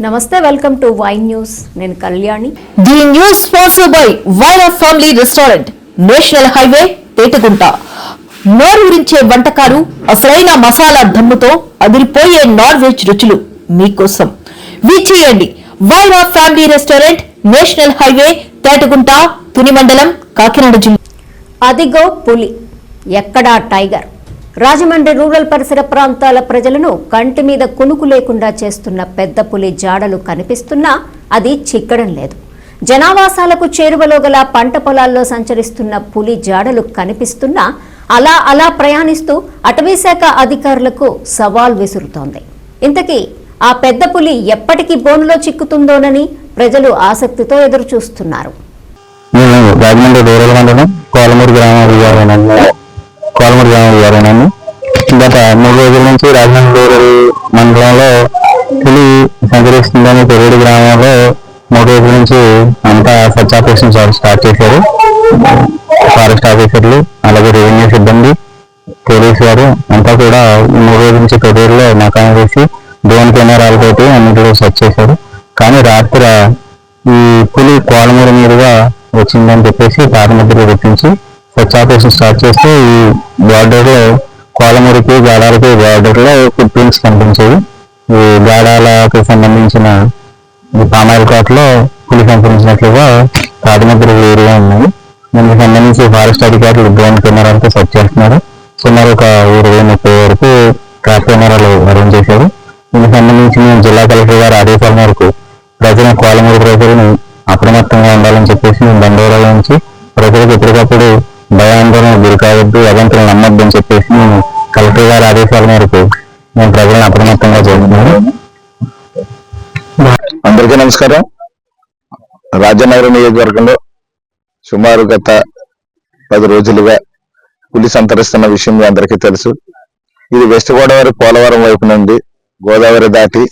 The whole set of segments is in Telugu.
నమస్తే, వెల్కమ్ టు వై న్యూస్. నేను Kalyani. The news sponsored by Vaira family restaurant, national highway, Petagunta. నోరూరించే వంటకాలు, అసలైన మసాలా దమ్ముతో అదిరిపోయే నాన్ వెజ్ రుచులు మీకోసం. విచ్చేయండి Vaira family restaurant, national highway, Petagunta, Tuni మండలం, కాకినాడ జిల్లా. అదిగో పులి, ఎక్కడా టైగర్. రాజమండ్రి రూరల్ పరిసర ప్రాంతాల ప్రజలను కంటి మీద కునుకు లేకుండా చేస్తున్న పెద్ద పులి జాడలు కనిపిస్తున్నా అది చిక్కడం లేదు. జనావాసాలకు చేరువలో గల పంట పొలాల్లో సంచరిస్తున్న పులి జాడలు కనిపిస్తున్నా అలా ప్రయాణిస్తూ అటవీశాఖ అధికారులకు సవాల్ విసురుతోంది. ఇంతకీ ఆ పెద్ద పులి ఎప్పటికీ బోనులో చిక్కుతుందోనని ప్రజలు ఆసక్తితో ఎదురు చూస్తున్నారు. రాజమండ్రి రూరల్ మండలం కోలమూరు గ్రామం గత 3 రోజుల నుంచి రాజమండ్రి రూరల్ మండలంలో పులి సంచరిస్తుందని పెరుడు గ్రామంలో 3 రోజుల నుంచి అంతా సర్చ్ ఆపరేషన్ స్టార్ట్ చేశారు. ఫారెస్ట్ ఆఫీసర్లు, అలాగే రెవెన్యూ సిబ్బంది, పోలీసు వారు అంతా కూడా 3 రోజుల నుంచి పెరుడులో మకాం వేసి డ్రోన్ కెమెరాలతోటి అన్నింటిలో సర్చ్ చేశారు. కానీ రాత్రి ఈ పులి కోలమూరు మీదుగా వచ్చిందని చెప్పేసి తారమద్దులు గుర్తించి సర్చ్ ఆపరేషన్ స్టార్ట్ చేస్తే ఈ బార్డర్ లో కోలమూరికి గాడాలకి బార్డర్ లో ఫుట్ ప్రింట్స్ కనిపించేవి. ఈ గాడాలకు సంబంధించిన పామాయిల్ కోటలో పులి సంచరించినట్లుగా తాటిమద్దులు ఏరియా ఉన్నాయి. దీనికి సంబంధించి ఫారెస్ట్ అధికారులు డ్రోన్ కెమెరాలతో సెర్చ్ చేస్తున్నారు. సుమారు ఒక 20-30 వరకు ట్రాప్ కెమెరాలు అరేంజ్ చేశారు. దీనికి సంబంధించి జిల్లా కలెక్టర్ గారి ఆదేశాల మేరకు ప్రజలను కోలమూరు ప్రజలను అప్రమత్తంగా ఉండాలని చెప్పేసి దండోరా నుంచి ప్రజలకు ఎప్పటికప్పుడు భయాందోళన గురి కావద్దు, అవంతులు నమ్మద్దు అని చెప్పేసి నేను కలెక్టర్ గారి ఆదేశాల మేరకు నేను ప్రజలను అప్రమత్తంగా చేస్తున్నాను. అందరికీ నమస్కారం. రాజనగరం నియోజకవర్గంలో సుమారు గత 10 రోజులుగా పులి సంతరిస్తున్న విషయం మీ అందరికీ తెలుసు. ఇది వెస్ట్ గోదావరి పోలవరం వైపు నుండి గోదావరి దాటి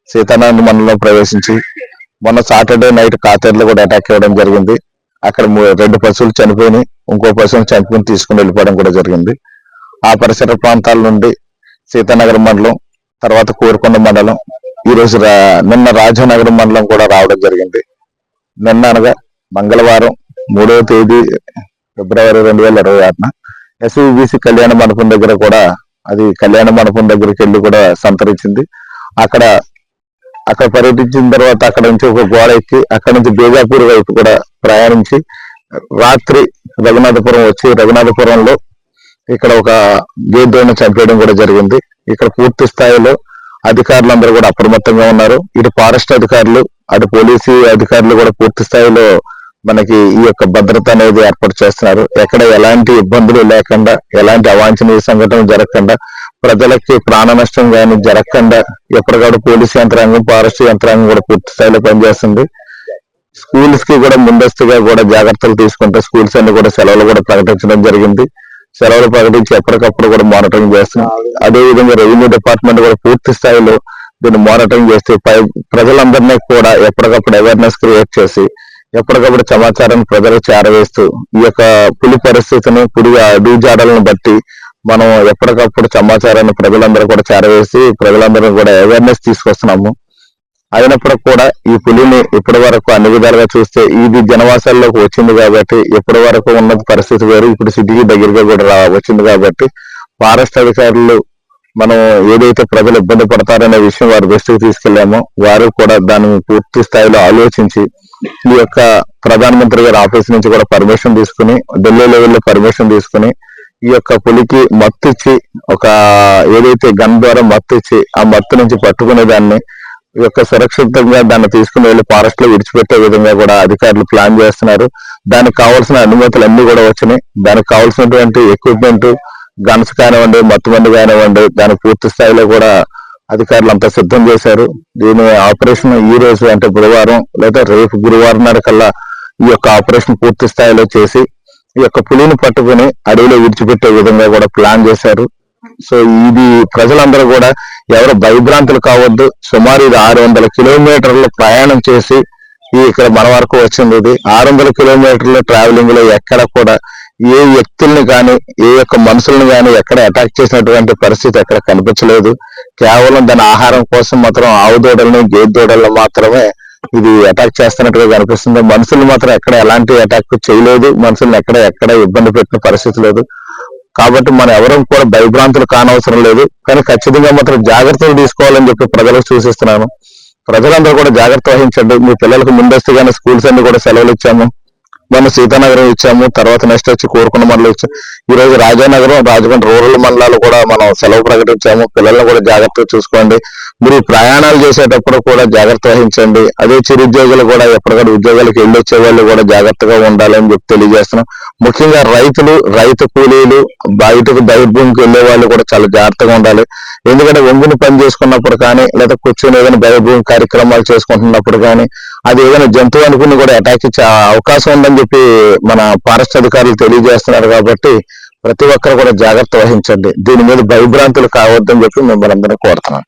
సీతానగరం మండలంలో ప్రవేశించి మొన్న సాటర్డే నైట్ కాతేరులో కూడా అటాక్ ఇవ్వడం జరిగింది. అక్కడ 2 పశువులు చనిపోయి ఇంకో పశువుని చంపుకుని తీసుకుని వెళ్ళిపోవడం కూడా జరిగింది. ఆ పరిసర ప్రాంతాల నుండి సీతానగరం మండలం, తర్వాత కోరుకొండ మండలం, ఈరోజు నిన్న రాజానగరం మండలం కూడా రావడం జరిగింది. నిన్న అనగా మంగళవారం 3వ తేదీ ఫిబ్రవరి 2026 ఎస్విబిసి కళ్యాణ మండపం దగ్గర కూడా అది కళ్యాణ మండపం దగ్గరికి వెళ్ళి కూడా సంతరించింది. అక్కడ పర్యటించిన తర్వాత అక్కడ నుంచి ఒక గోడ ఎక్కి అక్కడ నుంచి బేజాపూర్ వైపు కూడా ప్రయాణించి రాత్రి రఘునాథపురం వచ్చి రఘునాథపురంలో ఇక్కడ ఒక గేదెను చంపేయడం కూడా జరిగింది. ఇక్కడ పూర్తి స్థాయిలో అధికారులందరూ కూడా అప్రమత్తంగా ఉన్నారు. ఇటు ఫారెస్ట్ అధికారులు, అటు పోలీసు అధికారులు కూడా పూర్తి స్థాయిలో మనకి ఈ యొక్క భద్రత అనేది ఏర్పాటు చేస్తున్నారు. ఎక్కడ ఎలాంటి ఇబ్బందులు లేకుండా, ఎలాంటి అవాంఛనీయ సంఘటనలు జరగకుండా, ప్రజలకి ప్రాణ నష్టం కానీ జరగకుండా ఎప్పటికప్పుడు పోలీసు యంత్రాంగం, ఫారెస్ట్ యంత్రాంగం కూడా పూర్తి స్థాయిలో పనిచేస్తుంది. స్కూల్స్ కి కూడా ముందస్తుగా కూడా జాగ్రత్తలు తీసుకుంటే స్కూల్స్ అన్ని కూడా సెలవులు కూడా ప్రకటించడం జరిగింది. సెలవులు ప్రకటించి ఎప్పటికప్పుడు కూడా మానిటరింగ్ చేస్తున్నాం. అదేవిధంగా రెవెన్యూ డిపార్ట్మెంట్ కూడా పూర్తి స్థాయిలో దీన్ని మానిటరింగ్ చేస్తే ప్రజలందరినీ కూడా ఎప్పటికప్పుడు అవేర్నెస్ క్రియేట్ చేసి ఎప్పటికప్పుడు సమాచారాన్ని ప్రజలకు చేరవేస్తూ ఈ యొక్క పులి పరిస్థితిని, పులి అడవి జాడలను బట్టి మనం ఎప్పటికప్పుడు సమాచారాన్ని ప్రజలందరూ కూడా చేరవేసి ప్రజలందరూ కూడా అవేర్నెస్ తీసుకొస్తున్నాము. అయినప్పుడు కూడా ఈ పులిని ఇప్పటి వరకు అన్ని విధాలుగా చూస్తే ఇది జనవాసాల్లోకి వచ్చింది కాబట్టి ఇప్పటి వరకు ఉన్న పరిస్థితి వేరు, ఇప్పుడు సిటీకి దగ్గరగా కూడా వచ్చింది కాబట్టి ఫారెస్ట్ అధికారులు మనం ఏదైతే ప్రజలు ఇబ్బంది పడతారనే విషయం వారి దృష్టికి తీసుకెళ్లామో వారు కూడా దాన్ని పూర్తి స్థాయిలో ఆలోచించి ఈ యొక్క ప్రధానమంత్రి గారి ఆఫీస్ నుంచి కూడా పర్మిషన్ తీసుకుని, ఢిల్లీ లెవెల్లో పర్మిషన్ తీసుకుని ఈ యొక్క పులికి మత్తు ఇచ్చి, ఒక ఏదైతే గన్ ద్వారా మత్తు ఇచ్చి ఆ మత్తు నుంచి పట్టుకునే దాన్ని ఈ యొక్క సురక్షితంగా దాన్ని తీసుకుని వెళ్ళి ఫారెస్ట్ లో విడిచిపెట్టే విధంగా కూడా అధికారులు ప్లాన్ చేస్తున్నారు. దానికి కావాల్సిన అనుమతులు అన్ని కూడా వచ్చినాయి. దానికి కావాల్సినటువంటి ఎక్విప్మెంట్, గన్స్ కానివ్వండి, మత్తుమంది కానివ్వండి, దానికి పూర్తి స్థాయిలో కూడా అధికారులు అంతా సిద్ధం చేశారు. దీని ఆపరేషన్ ఈ రోజు అంటే బుధవారం లేదా రేపు గురువారం నాడు కల్లా ఈ యొక్క ఆపరేషన్ పూర్తి స్థాయిలో చేసి ఈ యొక్క పులిని పట్టుకుని అడవిలో విడిచిపెట్టే విధంగా కూడా ప్లాన్ చేశారు. సో ఇది ప్రజలందరూ కూడా ఎవరు భయభ్రాంతులు కావద్దు. సుమారు ఇది 600 కిలోమీటర్లు ప్రయాణం చేసి ఇక్కడ మన వరకు వచ్చింది. ఇది 600 కిలోమీటర్ల ట్రావెలింగ్ లో ఎక్కడ కూడా ఏ వ్యక్తుల్ని కానీ ఏ యొక్క మనుషుల్ని కానీ ఎక్కడ అటాక్ చేసినటువంటి పరిస్థితి ఎక్కడ కనిపించలేదు. కేవలం దాని ఆహారం కోసం మాత్రం ఆవు దూడలను గేదె దూడలను మాత్రమే ఇది అటాక్ చేస్తున్నట్టుగా కనిపిస్తుంది. మనుషులు మాత్రం ఎక్కడ ఎలాంటి అటాక్ చేయలేదు, మనుషుల్ని ఎక్కడ ఇబ్బంది పెట్టిన పరిస్థితి లేదు. కాబట్టి మనం ఎవరూ కూడా భయభ్రాంతులు కానవసరం లేదు. కానీ ఖచ్చితంగా మాత్రం జాగ్రత్తలు తీసుకోవాలని చెప్పి ప్రజలకు సూచిస్తున్నాను. ప్రజలందరూ కూడా జాగ్రత్త వహించండి. మీ పిల్లలకు ముందస్తుగానే స్కూల్స్ అన్ని కూడా సెలవులు ఇచ్చాము. మనం సీతానగరం ఇచ్చాము, తర్వాత నెక్స్ట్ వచ్చి కోరుకొండ మండలం ఇచ్చాము. ఈ రోజు రాజానగరం, రాజమండ్రి రూరల్ మండలాలు కూడా మనం సెలవు ప్రకటించాము. పిల్లల్ని కూడా జాగ్రత్తగా చూసుకోండి. మీరు ప్రయాణాలు చేసేటప్పుడు కూడా జాగ్రత్త వహించండి. అదే చిరుద్యోగులు కూడా ఎప్పటికప్పుడు ఉద్యోగాలకు వెళ్ళి వచ్చే వాళ్ళు కూడా జాగ్రత్తగా ఉండాలని చెప్పి తెలియజేస్తున్నాం. ముఖ్యంగా రైతులు, రైతు కూలీలు, బయటకు బయటభూమికి వెళ్ళే వాళ్ళు కూడా చాలా జాగ్రత్తగా ఉండాలి. ఎందుకంటే వంగుని పని చేసుకున్నప్పుడు కానీ, లేదా కూర్చొని ఏదైనా బయటభూమి కార్యక్రమాలు చేసుకుంటున్నప్పుడు కానీ, అది ఏదైనా జంతువు అనుకుని కూడా అటాక్ ఇచ్చే అవకాశం ఉందని చెప్పి మన ఫారెస్ట్ అధికారులు తెలియజేస్తున్నారు. కాబట్టి ప్రతి ఒక్కరు కూడా జాగ్రత్త వహించండి. దీని మీద భయభ్రాంతులు కావద్దని చెప్పి మిమ్మల్ని అందరూ కోరుతున్నాను.